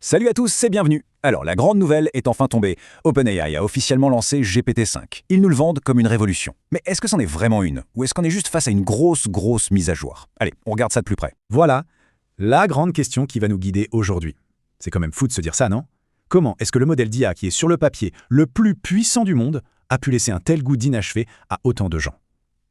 Salut à tous et bienvenue. Alors, la grande nouvelle est enfin tombée. OpenAI a officiellement lancé GPT-5. Ils nous le vendent comme une révolution. Mais est-ce que c'en est vraiment une? Ou est-ce qu'on est juste face à une grosse mise à jour? Allez, on regarde ça de plus près. Voilà, la grande question qui va nous guider aujourd'hui. C'est quand même fou de se dire ça, non? Comment est-ce que le modèle d'IA, qui est sur le papier le plus puissant du monde, a pu laisser un tel goût d'inachevé à autant de gens?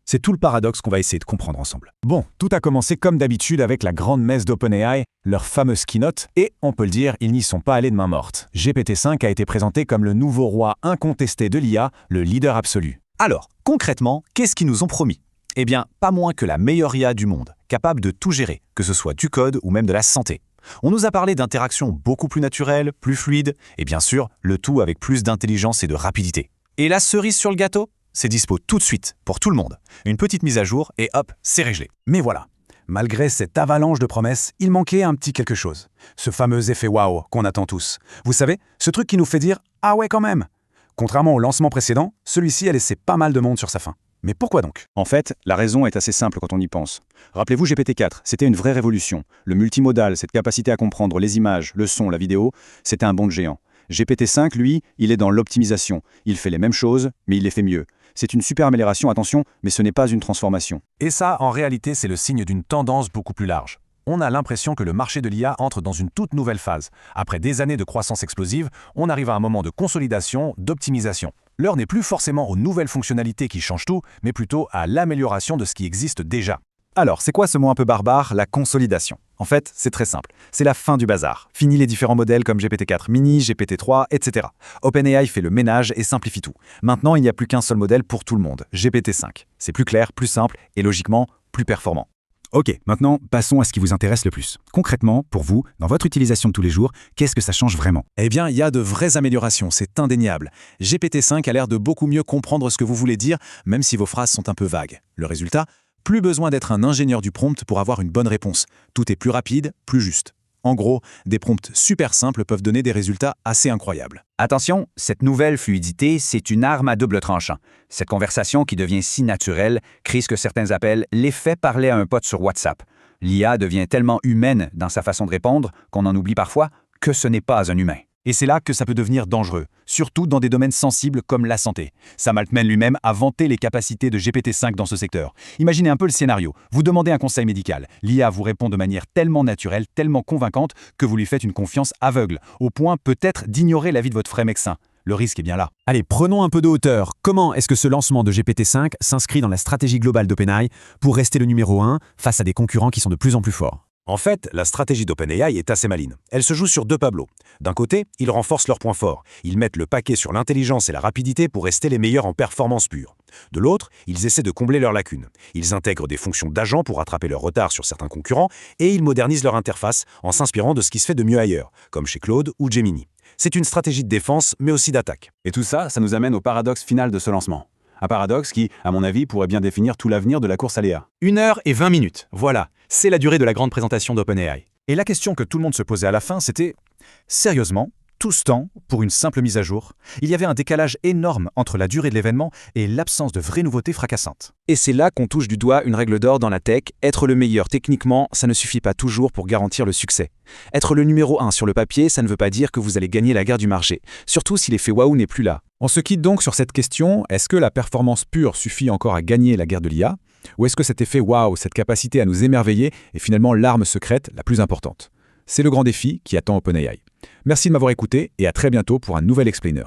C'est tout le paradoxe qu'on va essayer de comprendre ensemble. Bon, tout a commencé comme d'habitude avec la grande messe d'OpenAI, leur fameuse keynote, et on peut le dire, ils n'y sont pas allés de main morte. GPT-5 a été présenté comme le nouveau roi incontesté de l'IA, le leader absolu. Alors, concrètement, qu'est-ce qu'ils nous ont promis? Eh bien, pas moins que la meilleure IA du monde, capable de tout gérer, que ce soit du code ou même de la santé. On nous a parlé d'interactions beaucoup plus naturelles, plus fluides, et bien sûr, le tout avec plus d'intelligence et de rapidité. Et la cerise sur le gâteau? C'est dispo tout de suite, pour tout le monde. Une petite mise à jour et hop, c'est réglé. Mais voilà, malgré cette avalanche de promesses, il manquait un petit quelque chose. Ce fameux effet waouh qu'on attend tous. Vous savez, ce truc qui nous fait dire « Ah ouais quand même !» Contrairement au lancement précédent, celui-ci a laissé pas mal de monde sur sa faim. Mais pourquoi donc? En fait, la raison est assez simple quand on y pense. Rappelez-vous GPT-4, c'était une vraie révolution. Le multimodal, cette capacité à comprendre les images, le son, la vidéo, c'était un bond de géant. GPT-5, lui, il est dans l'optimisation. Il fait les mêmes choses, mais il les fait mieux. C'est une super amélioration, attention, mais ce n'est pas une transformation. Et ça, en réalité, c'est le signe d'une tendance beaucoup plus large. On a l'impression que le marché de l'IA entre dans une toute nouvelle phase. Après des années de croissance explosive, on arrive à un moment de consolidation, d'optimisation. L'heure n'est plus forcément aux nouvelles fonctionnalités qui changent tout, mais plutôt à l'amélioration de ce qui existe déjà. Alors, c'est quoi ce mot un peu barbare, la consolidation? En fait, c'est très simple. C'est la fin du bazar. Fini les différents modèles comme GPT-4 mini, GPT-3, etc. OpenAI fait le ménage et simplifie tout. Maintenant, il n'y a plus qu'un seul modèle pour tout le monde, GPT-5. C'est plus clair, plus simple et logiquement plus performant. Ok, maintenant, passons à ce qui vous intéresse le plus. Concrètement, pour vous, dans votre utilisation de tous les jours, qu'est-ce que ça change vraiment? Eh bien, il y a de vraies améliorations, c'est indéniable. GPT-5 a l'air de beaucoup mieux comprendre ce que vous voulez dire, même si vos phrases sont un peu vagues. Le résultat? Plus besoin d'être un ingénieur du prompt pour avoir une bonne réponse. Tout est plus rapide, plus juste. En gros, des prompts super simples peuvent donner des résultats assez incroyables. Attention, cette nouvelle fluidité, c'est une arme à double tranchant. Cette conversation qui devient si naturelle crée ce que certains appellent l'effet parler à un pote sur WhatsApp. L'IA devient tellement humaine dans sa façon de répondre qu'on en oublie parfois que ce n'est pas un humain. Et c'est là que ça peut devenir dangereux, surtout dans des domaines sensibles comme la santé. Sam Altman lui-même a vanté les capacités de GPT-5 dans ce secteur. Imaginez un peu le scénario. Vous demandez un conseil médical. L'IA vous répond de manière tellement naturelle, tellement convaincante, que vous lui faites une confiance aveugle, au point peut-être d'ignorer l'avis de votre vrai médecin. Le risque est bien là. Allez, prenons un peu de hauteur. Comment est-ce que ce lancement de GPT-5 s'inscrit dans la stratégie globale d'OpenAI pour rester le numéro 1 face à des concurrents qui sont de plus en plus forts? En fait, la stratégie d'OpenAI est assez maligne. Elle se joue sur deux tableaux. D'un côté, ils renforcent leurs points forts. Ils mettent le paquet sur l'intelligence et la rapidité pour rester les meilleurs en performance pure. De l'autre, ils essaient de combler leurs lacunes. Ils intègrent des fonctions d'agents pour rattraper leur retard sur certains concurrents et ils modernisent leur interface en s'inspirant de ce qui se fait de mieux ailleurs, comme chez Claude ou Gemini. C'est une stratégie de défense, mais aussi d'attaque. Et tout ça, ça nous amène au paradoxe final de ce lancement. Un paradoxe qui, à mon avis, pourrait bien définir tout l'avenir de la course à l'IA. 1h20, voilà, c'est la durée de la grande présentation d'OpenAI. Et la question que tout le monde se posait à la fin, c'était « Sérieusement, tout ce temps, pour une simple mise à jour ?» Il y avait un décalage énorme entre la durée de l'événement et l'absence de vraies nouveautés fracassantes. Et c'est là qu'on touche du doigt une règle d'or dans la tech. Être le meilleur techniquement, ça ne suffit pas toujours pour garantir le succès. Être le numéro 1 sur le papier, ça ne veut pas dire que vous allez gagner la guerre du marché, surtout si l'effet waouh n'est plus là. On se quitte donc sur cette question, est-ce que la performance pure suffit encore à gagner la guerre de l'IA? Ou est-ce que cet effet waouh, cette capacité à nous émerveiller, est finalement l'arme secrète la plus importante? C'est le grand défi qui attend OpenAI. Merci de m'avoir écouté et à très bientôt pour un nouvel explainer.